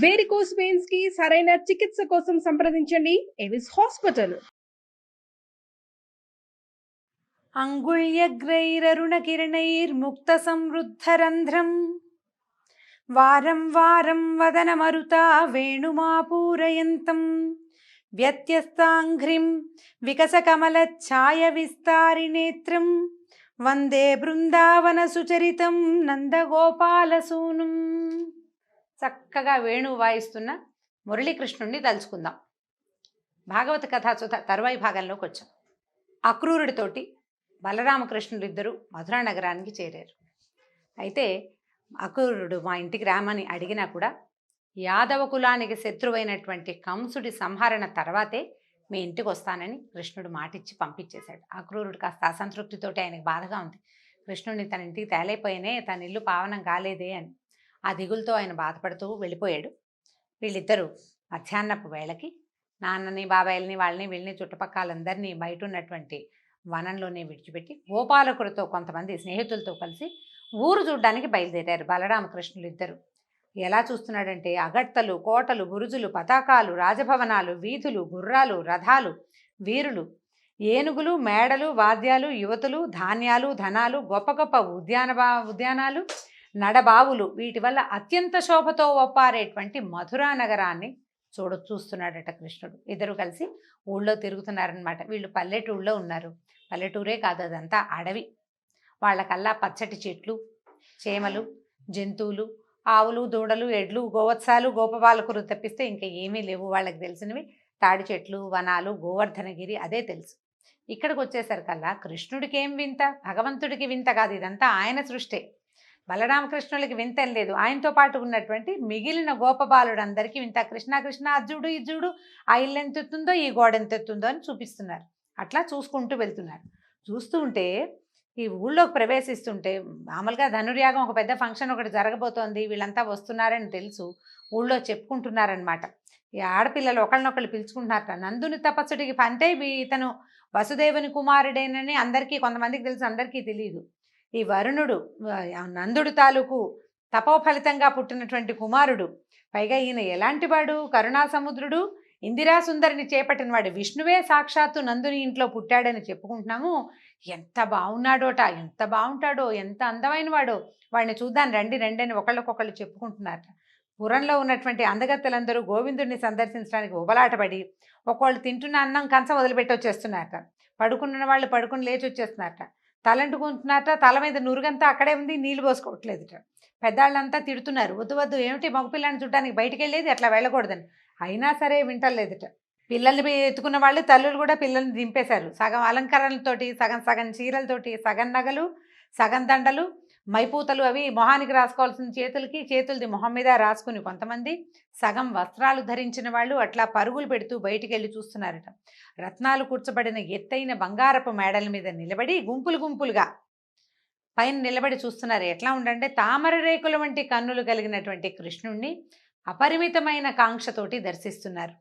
Varicose veins కి సరైన చికిత్స కోసం సంప్రదించండి ఎవిస్ హాస్పిటల్. అంగుళ్యగ్రైరరుణకిరణైర్ముక్త సంవృద్ధరంధ్రం వారం వారం వదనమరుతా వేణుమాపూరయంతం వ్యత్యస్తాంఘ్రిం వికసకమలఛాయ విస్తారినేత్రం వందే బృందావన సుచరితం నందగోపాలసూనుం. చక్కగా వేణువు వాయిస్తున్న మురళీకృష్ణుణ్ణి తలుచుకుందాం. భాగవత కథాసుధ తరువాయి భాగంలోకి వచ్చాం. అక్రూరుడితోటి బలరామకృష్ణులు ఇద్దరు మధురా నగరానికి చేరారు. అయితే అక్రూరుడు మా ఇంటికి రామని అడిగినా కూడా యాదవ కులానికి శత్రువైనటువంటి కంసుడి సంహరణ తర్వాతే మీ ఇంటికి వస్తానని కృష్ణుడు మాటిచ్చి పంపించేశాడు. అక్రూరుడు కాస్త అసంతృప్తితోటి ఆయనకు బాధగా ఉంది. కృష్ణుడిని తన ఇంటికి తేలైపోయినే, తన ఇల్లు పావనం కాలేదే అని ఆ దిగులతో ఆయన బాధపడుతూ వెళ్ళిపోయాడు. వీళ్ళిద్దరూ మధ్యాహ్నపు వేళకి నాన్నని బాబాయిల్ని వాళ్ళని వీళ్ళని చుట్టుపక్కలందరినీ బయట ఉన్నటువంటి వనంలోనే విడిచిపెట్టి గోపాలకుడితో కొంతమంది స్నేహితులతో కలిసి ఊరు చూడ్డానికి బయలుదేరారు. బలరామకృష్ణులు ఇద్దరు ఎలా చూస్తున్నాడంటే అగడ్తలు, కోటలు, బురుజులు, పతాకాలు, రాజభవనాలు, వీధులు, గుర్రాలు, రథాలు, వీరులు, ఏనుగులు, మేడలు, వాద్యాలు, యువతులు, ధాన్యాలు, ధనాలు, గొప్ప గొప్ప ఉద్యానాలు, నడబావులు, వీటి వల్ల అత్యంత శోభతో ఒప్పారేటువంటి మధురా నగరాన్ని చూస్తున్నాడట కృష్ణుడు. ఇద్దరు కలిసి ఊళ్ళో తిరుగుతున్నారనమాట. వీళ్ళు పల్లెటూళ్ళలో ఉన్నారు. పల్లెటూరే కాదు, అదంతా అడవి. వాళ్ళకల్లా పచ్చటి చెట్లు, చేమలు, జంతువులు, ఆవులు, దూడలు, ఎడ్లు, గోవత్సాలు, గోపబాలకులు తప్పిస్తే ఇంకా ఏమీ లేవు. వాళ్ళకి తెలిసినవి తాడి చెట్లు, వనాలు, గోవర్ధనగిరి, అదే తెలుసు. ఇక్కడికి వచ్చేసరికల్లా కృష్ణుడికి ఏం వింత, భగవంతుడికి వింత కాదు, ఇదంతా ఆయన సృష్టే. బలరామకృష్ణులకి వింత లేదు. ఆయనతో పాటు ఉన్నటువంటి మిగిలిన గోపబాలుడందరికీ వింత. కృష్ణ కృష్ణ అజ్జుడు ఇజ్జుడు, ఆ ఇల్లు ఎంతెత్తుందో ఈ గోడ ఎంతెత్తుందో అని చూపిస్తున్నారు. అట్లా చూసుకుంటూ వెళ్తున్నారు. చూస్తూ ఉంటే ఈ ఊళ్ళోకి ప్రవేశిస్తుంటే మామూలుగా ధనుర్యాగం ఒక పెద్ద ఫంక్షన్ ఒకటి జరగబోతోంది, వీళ్ళంతా వస్తున్నారని తెలుసు. ఊళ్ళో చెప్పుకుంటున్నారనమాట. ఈ ఆడపిల్లలు ఒకళ్ళనొకళ్ళు పిలుచుకుంటున్నారట. నందుని తపస్సుడికి అంటే ఇతను వసుదేవుని కుమారుడేనని అందరికీ, కొంతమందికి తెలుసు, అందరికీ తెలియదు. ఈ వరుణుడు నందుడు తాలూకు తపోఫలితంగా పుట్టినటువంటి కుమారుడు. పైగా ఈయన ఎలాంటి వాడు, కరుణా సముద్రుడు, ఇందిరా సుందరిని చేపట్టినవాడు. విష్ణువే సాక్షాత్తు నందుని ఇంట్లో పుట్టాడని చెప్పుకుంటున్నాము. ఎంత బాగున్నాడోట, ఎంత బాగుంటాడో, ఎంత అందమైన వాడో, వాడిని చూద్దాం రండి రండి అని ఒకళ్ళకొకళ్ళు చెప్పుకుంటున్నారట. పురంలో ఉన్నటువంటి అందగత్తెలందరూ గోవిందుడిని సందర్శించడానికి ఉబలాటపడి ఒకళ్ళు తింటున్న అన్నం కంచం వదిలిపెట్టి వచ్చేస్తున్నారట. పడుకున్న వాళ్ళు పడుకుని లేచి వచ్చేస్తున్నారట. తలంటుకుంటున్నారట. తల మీద నురుగంతా అక్కడే ఉంది, నీళ్లు పోసుకోవట్లేదుట. పెద్దాళ్ళంతా తిడుతున్నారు, వద్దు వద్దు, ఏమిటి మగపిల్లని చూడడానికి బయటికి వెళ్ళేది, అట్లా వెళ్ళకూడదని. అయినా సరే వింటలేదుట. పిల్లల్ని ఎత్తుకున్న వాళ్ళు తల్లులు కూడా పిల్లల్ని దింపేశారు. సగం అలంకరణలతోటి, సగం సగం చీరలతోటి, సగం నగలు, సగం దండలు, మైపూతలు అవి మొహానికి రాసుకోవాల్సిన చేతులది మొహం మీద రాసుకుని కొంతమంది, సగం వస్త్రాలు ధరించిన వాళ్ళు అట్లా పరుగులు పెడుతూ బయటికి వెళ్ళి చూస్తున్నారట. రత్నాలు కూర్చబడిన ఎత్తైన బంగారపు మేడల మీద నిలబడి గుంపులు గుంపులుగా పైన నిలబడి చూస్తున్నారు. ఎట్లా ఉండంటే తామర రేకుల వంటి కన్నులు కలిగినటువంటి కృష్ణుణ్ణి అపరిమితమైన కాంక్షతోటి దర్శిస్తున్నారు.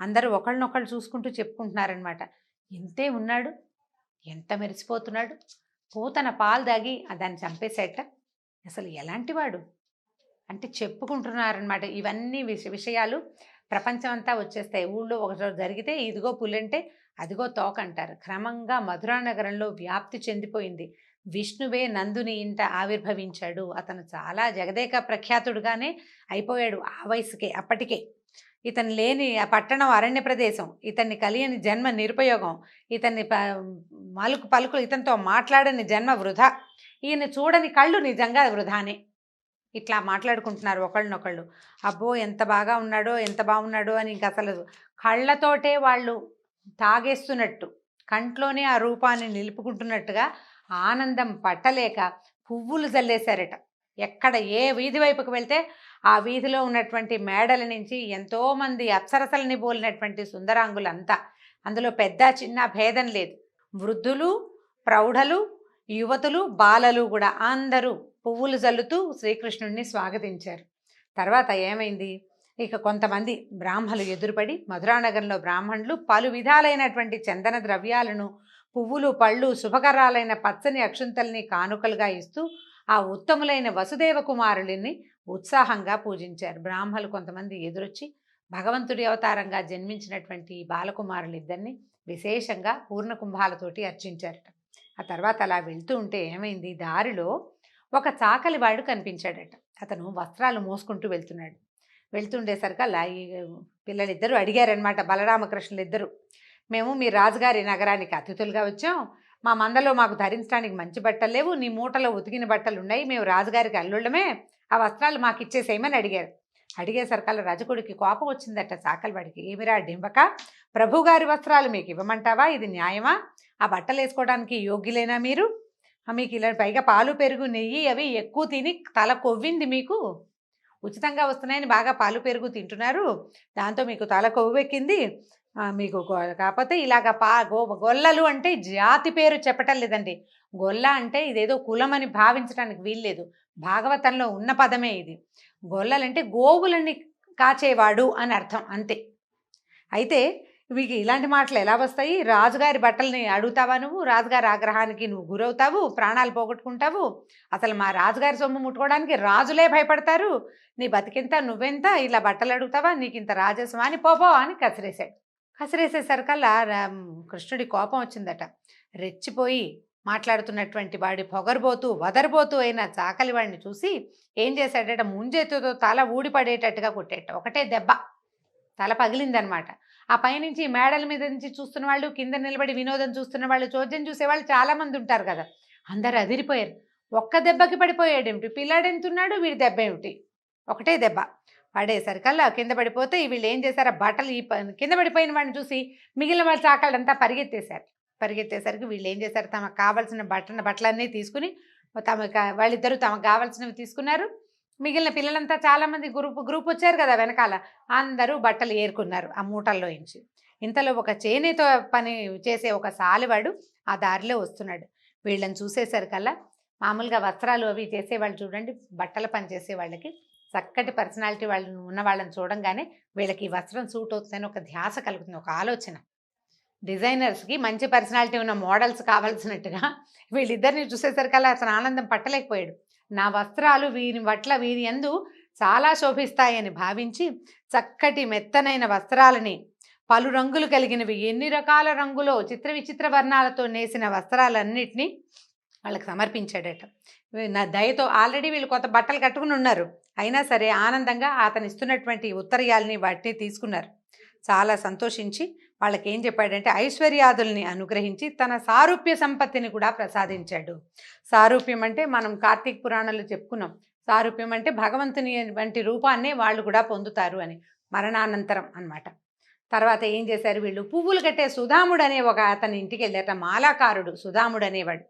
అందరూ ఒకళ్ళనొకళ్ళు చూసుకుంటూ చెప్పుకుంటున్నారనమాట. ఇంతే ఉన్నాడు, ఎంత మెరిసిపోతున్నాడు, పూతన పాలు దాగి దాన్ని చంపేసేట, అసలు ఎలాంటి వాడు అంటే చెప్పుకుంటున్నారనమాట. ఇవన్నీ విషయాలు ప్రపంచం అంతా వచ్చేస్తాయి. ఊళ్ళో ఒకరోజు జరిగితే ఇదిగో పులంటే అదిగో తోక అంటారు. క్రమంగా మధురా నగరంలో వ్యాప్తి చెందిపోయింది. విష్ణువే నందుని ఇంట ఆవిర్భవించాడు. అతను చాలా జగదేక ప్రఖ్యాతుడుగానే అయిపోయాడు ఆ వయసుకే. అప్పటికే ఇతను లేని ఆ పట్టణం అరణ్య ప్రదేశం, ఇతన్ని కలియని జన్మ నిరుపయోగం, ఇతన్ని పలుకులు ఇతనితో మాట్లాడని జన్మ వృధా, ఈయన చూడని కళ్ళు నిజంగా వృధానే. ఇట్లా మాట్లాడుకుంటున్నారు ఒకళ్ళనొకళ్ళు. అబ్బో ఎంత బాగా ఉన్నాడో, ఎంత బాగున్నాడో అని. ఇంక అసలు కళ్ళతోటే వాళ్ళు తాగేస్తున్నట్టు, కంట్లోనే ఆ రూపాన్ని నిలుపుకుంటున్నట్టుగా ఆనందం పట్టలేక పువ్వులు జల్లేశారట. ఎక్కడ ఏ వీధి వైపుకు వెళ్తే ఆ వీధిలో ఉన్నటువంటి మేడల నుంచి ఎంతోమంది అప్సరసలని పోలినటువంటి సుందరాంగులంతా, అందులో పెద్ద చిన్న భేదం లేదు, వృద్ధులు, ప్రౌఢలు, యువతులు, బాలలు కూడా అందరూ పువ్వులు జల్లుతూ శ్రీకృష్ణుడిని స్వాగతించారు. తర్వాత ఏమైంది, ఇక కొంతమంది బ్రాహ్మలు ఎదురుపడి, మధురానగరంలో బ్రాహ్మణులు పలు విధాలైనటువంటి చందన ద్రవ్యాలను, పువ్వులు, పళ్ళు, శుభకరాలైన పచ్చని అక్షుంతల్ని కానుకలుగా ఇస్తూ ఆ ఉత్తములైన వసుదేవ కుమారులని ఉత్సాహంగా పూజించారు. బ్రాహ్మలు కొంతమంది ఎదురొచ్చి భగవంతుడి అవతారంగా జన్మించినటువంటి బాలకుమారులు ఇద్దరిని విశేషంగా పూర్ణ కుంభాలతోటి అర్చించారట. ఆ తర్వాత అలా వెళ్తూ ఉంటే ఏమైంది, దారిలో ఒక చాకలివాడు కనిపించాడట. అతను వస్త్రాలు మోసుకుంటూ వెళ్తున్నాడు. వెళ్తుండేసరికల్లా ఈ పిల్లలిద్దరూ అడిగారనమాట, బలరామకృష్ణులు ఇద్దరు, మేము మీ రాజుగారి నగరానికి అతిథులుగా వచ్చాం, మా మందలో మాకు ధరించడానికి మంచి బట్టలు లేవు, నీ మూటలో ఉతికిన బట్టలు ఉన్నాయి, మేము రాజుగారికి అల్లుళ్ళమే, ఆ వస్త్రాలు మాకు ఇచ్చేసేయమని అడిగారు. అడిగేసరికల్లా రజకుడికి కోపం వచ్చిందట చాకలివాడికి. ఏమిరా డింబక, ప్రభుగారి వస్త్రాలు మీకు ఇవ్వమంటావా, ఇది న్యాయమా, ఆ బట్టలు వేసుకోవడానికి యోగ్యులేనా మీరు, మీకు ఇలా పైగా పాలు పెరుగు నెయ్యి అవి ఎక్కువ తిని తల కొవ్వింది, మీకు ఉచితంగా వస్తున్నాయని బాగా పాలు పెరుగు తింటున్నారు, దాంతో మీకు తల కొవ్వెక్కింది, మీకు కాకపోతే ఇలాగ గొల్లలు అంటే జాతి పేరు చెప్పటం లేదండి, గొల్ల అంటే ఇదేదో కులం అని భావించడానికి వీల్లేదు, భాగవతంలో ఉన్న పదమే ఇది. గొల్లలంటే గోవులని కాచేవాడు అని అర్థం, అంతే. అయితే మీకు ఇలాంటి మాటలు ఎలా వస్తాయి, రాజుగారి బట్టల్ని అడుగుతావా నువ్వు, రాజుగారి ఆగ్రహానికి నువ్వు గురవుతావు, ప్రాణాలు పోగొట్టుకుంటావు, అసలు మా రాజుగారి సొమ్ము ముట్టుకోవడానికి రాజులే భయపడతారు, నీ బతికెంత నువ్వెంత, ఇలా బట్టలు అడుగుతావా, నీకు ఇంత రాజస్వా అని పోపో అని కసిరేశాడు. కసిరేసేసరికల్లా కృష్ణుడి కోపం వచ్చిందట. రెచ్చిపోయి మాట్లాడుతున్నటువంటి వాడి పొగరబోతూ వదరబోతూ అయిన చాకలి వాడిని చూసి ఏం చేశాడట, ముంజెత్తుతో తల ఊడిపడేటట్టుగా కొట్టేట. ఒకటే దెబ్బ, తల పగిలిందనమాట. ఆ పైనుంచి మేడల మీద నుంచి చూస్తున్న వాళ్ళు, కింద నిలబడి వినోదం చూస్తున్న వాళ్ళు, చోద్యం చూసేవాళ్ళు చాలామంది ఉంటారు కదా, అందరు అదిరిపోయారు. ఒక్క దెబ్బకి పడిపోయాడేమిటి, పిల్లాడెంతున్నాడు, వీడి దెబ్బ ఏమిటి, ఒకటే దెబ్బ పడేసరికల్లా కింద పడిపోతే వీళ్ళు ఏం చేశారు, బట్టలు ఈ కింద పడిపోయిన వాడిని చూసి మిగిలిన వాళ్ళ చాకళ్ళంతా పరిగెత్తేశారు. పరిగెత్తేసరికి వీళ్ళు ఏం చేశారు, తమకు కావాల్సిన బట్టలన్నీ తీసుకుని వాళ్ళిద్దరూ తమకు కావాల్సినవి తీసుకున్నారు. మిగిలిన పిల్లలంతా చాలామంది గ్రూప్ వచ్చారు కదా వెనకాల, అందరూ బట్టలు ఏరుకున్నారు ఆ మూటల్లో నుంచి. ఇంతలో ఒక చేనేతో పని చేసే ఒక సాలివాడు ఆ దారిలో వస్తున్నాడు. వీళ్ళని చూసేసరికల్లా మామూలుగా వస్త్రాలు అవి చేసేవాళ్ళు చూడండి, బట్టల పని చేసే వాళ్ళకి చక్కటి పర్సనాలిటీ వాళ్ళు ఉన్న వాళ్ళని చూడంగానే వీళ్ళకి ఈ వస్త్రం సూట్ అవుతుందని ఒక ధ్యాస కలుగుతుంది, ఒక ఆలోచన. డిజైనర్స్కి మంచి పర్సనాలిటీ ఉన్న మోడల్స్ కావాల్సినట్టుగా వీళ్ళిద్దరిని చూసేసరికల్లా అతను ఆనందం పట్టలేకపోయాడు. నా వస్త్రాలు వీరి యందు చాలా శోభిస్తాయని భావించి చక్కటి మెత్తనైన వస్త్రాలని, పలు రంగులు కలిగినవి, ఎన్ని రకాల రంగులో చిత్ర విచిత్ర వర్ణాలతో నేసిన వస్త్రాలన్నిటినీ వాళ్ళకి సమర్పించాడట. నా దయతో ఆల్రెడీ వీళ్ళు కొత్త బట్టలు కట్టుకుని ఉన్నారు, అయినా సరే ఆనందంగా అతను ఇస్తున్నటువంటి ఉత్తరీయాలని వాటిని తీసుకున్నారు. చాలా సంతోషించి వాళ్ళకి ఏం చెప్పాడంటే, ఐశ్వర్యాదుల్ని అనుగ్రహించి తన సారూప్య సంపత్తిని కూడా ప్రసాదించాడు. సారూప్యం అంటే మనం కార్తీక పురాణంలో చెప్పుకున్నాం, సారూప్యం అంటే భగవంతుని వంటి రూపాన్నే వాళ్ళు కూడా పొందుతారు అని, మరణానంతరం అన్నమాట. తర్వాత ఏం చేశారు వీళ్ళు, పువ్వులు కట్టే సుధాముడు అనే ఒక అతని ఇంటికి వెళ్ళారట, మాలాకారుడు సుధాముడు అనేవాడు.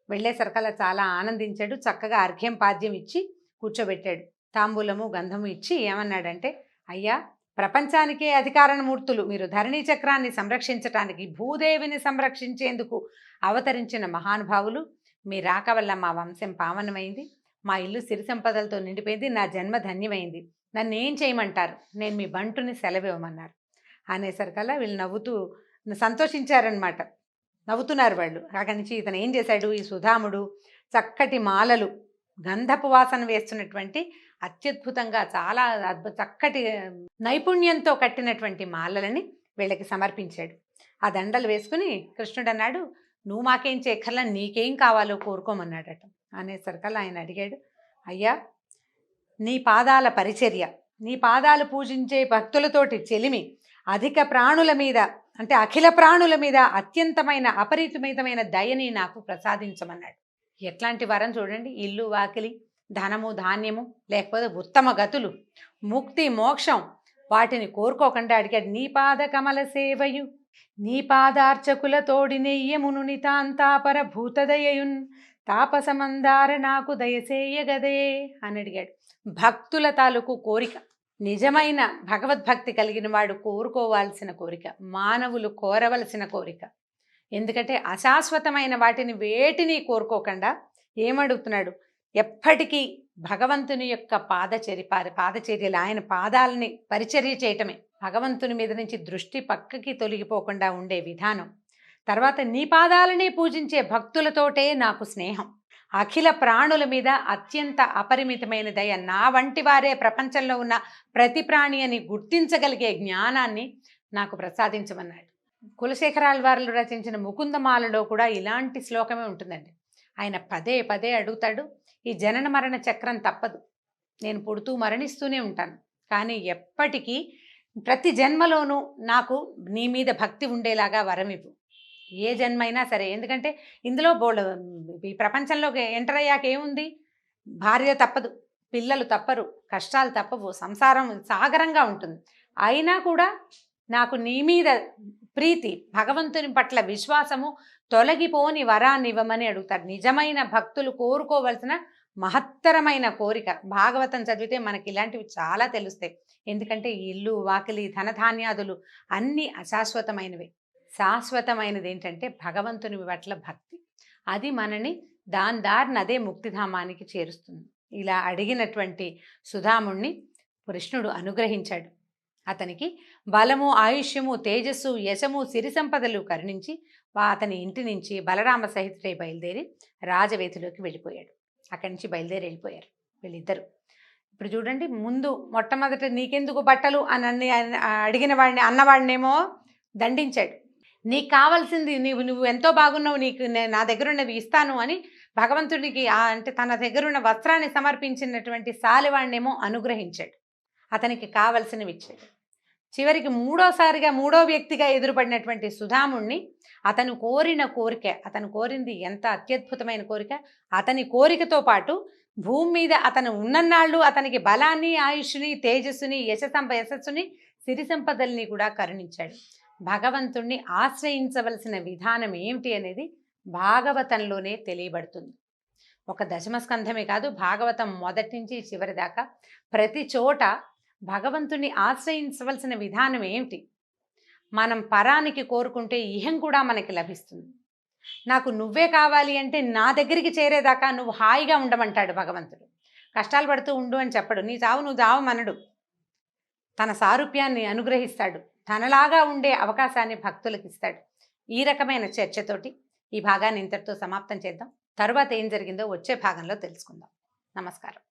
వెళ్ళేసరికల్లా చాలా ఆనందించాడు, చక్కగా అర్ఘ్యం పాద్యం ఇచ్చి కూర్చోబెట్టాడు, తాంబూలము గంధము ఇచ్చి ఏమన్నాడంటే, అయ్యా, ప్రపంచానికే అధికారమూర్తులు మీరు, ధరణీ చక్రాన్ని సంరక్షించటానికి, భూదేవిని సంరక్షించేందుకు అవతరించిన మహానుభావులు, మీ రాక వల్ల మా వంశం పావనమైంది, మా ఇల్లు సిరి సంపదలతో నిండిపోయింది, నా జన్మ ధన్యమైంది, నన్ను ఏం చేయమంటారు, నేను మీ బంటుని సెలవివ్వమన్నారు. అనేసరికల్లా వీళ్ళు నవ్వుతూ సంతోషించారనమాట, నవ్వుతున్నారు వాళ్ళు. అక్కడి నుంచి ఇతను ఏం చేశాడు, ఈ సుధాముడు చక్కటి మాలలు, గంధపు వాసన వేస్తున్నటువంటి అత్యద్భుతంగా చాలా చక్కటి నైపుణ్యంతో కట్టినటువంటి మాలలని వీళ్ళకి సమర్పించాడు. ఆ దండలు వేసుకుని కృష్ణుడు అన్నాడు, నువ్వు మాకేం చేయక్కర్లా, నీకేం కావాలో కోరుకోమన్నాడట. అనేసరికల్లా ఆయన అడిగాడు, అయ్యా, నీ పాదాల పరిచర్య, నీ పాదాలు పూజించే భక్తులతోటి చెలిమి, అధిక ప్రాణుల మీద అంటే అఖిల ప్రాణుల మీద అత్యంతమైన అపరిమితమైన దయని నాకు ప్రసాదించమన్నాడు. ఎట్లాంటి వరం చూడండి, ఇల్లు వాకిలి, ధనము ధాన్యము, లేకపోతే ఉత్తమ గతులు, ముక్తి మోక్షం, వాటిని కోరుకోకుండా అడిగాడు. నీ పాద కమల సేవయు, నీ పాదార్చకుల తోడి నెయ్యమును నితాంతాపర భూతదయయున్ తాపసమందార నాకు దయసేయగదే అని అడిగాడు. భక్తుల తాలూకు కోరిక, నిజమైన భగవద్భక్తి కలిగిన వాడు కోరుకోవాల్సిన కోరిక, మానవులు కోరవలసిన కోరిక. ఎందుకంటే అశాశ్వతమైన వాటిని వేటిని కోరుకోకుండా ఏమడుగుతున్నాడు, ఎప్పటికీ భగవంతుని యొక్క పాదచర్యలు, ఆయన పాదాలని పరిచర్య చేయటమే, భగవంతుని మీద నుంచి దృష్టి పక్కకి తొలగిపోకుండా ఉండే విధానం. తర్వాత నీ పాదాలని పూజించే భక్తులతోటే నాకు స్నేహం, అఖిల ప్రాణుల మీద అత్యంత అపరిమితమైన దయ, నా వంటి వారే ప్రపంచంలో ఉన్న ప్రతి ప్రాణి అని గుర్తించగలిగే జ్ఞానాన్ని నాకు ప్రసాదించమన్నాడు. కులశేఖరాల వారు రచించిన ముకుందమాలలో కూడా ఇలాంటి శ్లోకమే ఉంటుందండి. ఆయన పదే పదే అడుగుతాడు, ఈ జనన మరణ చక్రం తప్పదు, నేను పుడుతూ మరణిస్తూనే ఉంటాను, కానీ ఎప్పటికీ ప్రతి జన్మలోనూ నాకు నీ మీద భక్తి ఉండేలాగా వరమివ్వు. ఏ జన్మైనా సరే, ఎందుకంటే ఇందులో ఈ ప్రపంచంలోకి ఎంటర్ అయ్యాక ఏముంది, భార్య తప్పదు, పిల్లలు తప్పరు, కష్టాలు తప్పవు, సంసారం సాగరంగా ఉంటుంది. అయినా కూడా నాకు నీ మీద ప్రీతి, భగవంతుని పట్ల విశ్వాసము తొలగిపోని వరాన్ని ఇవ్వమని అడుగుతారు. నిజమైన భక్తులు కోరుకోవలసిన మహత్తరమైన కోరిక. భాగవతం చదివితే మనకి ఇలాంటివి చాలా తెలుస్తాయి. ఎందుకంటే ఇల్లు, వాకిలి, ధనధాన్యాదులు అన్నీ అశాశ్వతమైనవి. శాశ్వతమైనది ఏంటంటే భగవంతుని పట్ల భక్తి. అది మనని దారిన అదే ముక్తిధామానికి చేరుస్తుంది. ఇలా అడిగినటువంటి సుధాముణ్ణి కృష్ణుడు అనుగ్రహించాడు. అతనికి బలము, ఆయుష్యము, తేజస్సు, యశము, సిరి సంపదలు కరుణించి అతని ఇంటి నుంచి బలరామ సహితుడై బయలుదేరి రాజవేతిలోకి వెళ్ళిపోయాడు. అక్కడి నుంచి బయలుదేరి వెళ్ళిపోయారు వీళ్ళిద్దరు. ఇప్పుడు చూడండి, ముందు మొట్టమొదట నీకెందుకు బట్టలు అని అడిగిన వాడిని, అన్నవాడినేమో దండించాడు. నీకు కావాల్సింది నువ్వు ఎంతో బాగున్నావు, నీకు నా దగ్గర ఉన్నవి ఇస్తాను అని భగవంతుడికి అంటే తన దగ్గరున్న వస్త్రాన్ని సమర్పించినటువంటి సాలివాడినేమో అనుగ్రహించాడు. అతనికి కావలసినవి ఇచ్చాడు. చివరికి మూడో వ్యక్తిగా ఎదురుపడినటువంటి సుధాముణ్ణి అతను కోరిన కోరిక, అతను కోరింది ఎంత అత్యద్భుతమైన కోరిక, అతని కోరికతో పాటు భూమి మీద అతను ఉన్నన్నాళ్ళు అతనికి బలాన్ని, ఆయుష్ని, తేజస్సుని, యశస్సుని, సిరి సంపదల్ని కూడా కరుణించాడు. భగవంతుణ్ణి ఆశ్రయించవలసిన విధానం ఏమిటి అనేది భాగవతంలోనే తెలియబడుతుంది. ఒక దశమస్కంధమే కాదు, భాగవతం మొదటి నుంచి చివరి దాకా ప్రతి చోట భగవంతుణ్ణి ఆశ్రయించవలసిన విధానం ఏమిటి, మనం పరానికి కోరుకుంటే ఇహం కూడా మనకి లభిస్తుంది. నాకు నువ్వే కావాలి అంటే నా దగ్గరికి చేరేదాకా నువ్వు హాయిగా ఉండమంటాడు భగవంతుడు. కష్టాలు పడుతూ ఉండు అని చెప్పడు, నీ చావు నువ్వు చావమనడు. తన సారూప్యాన్ని అనుగ్రహిస్తాడు, తనలాగా ఉండే అవకాశాన్ని భక్తులకు ఇస్తాడు. ఈ రకమైన చర్చతోటి ఈ భాగాన్ని ఇంతటితో సమాప్తం చేద్దాం. తరువాత ఏం జరిగిందో వచ్చే భాగంలో తెలుసుకుందాం. నమస్కారం.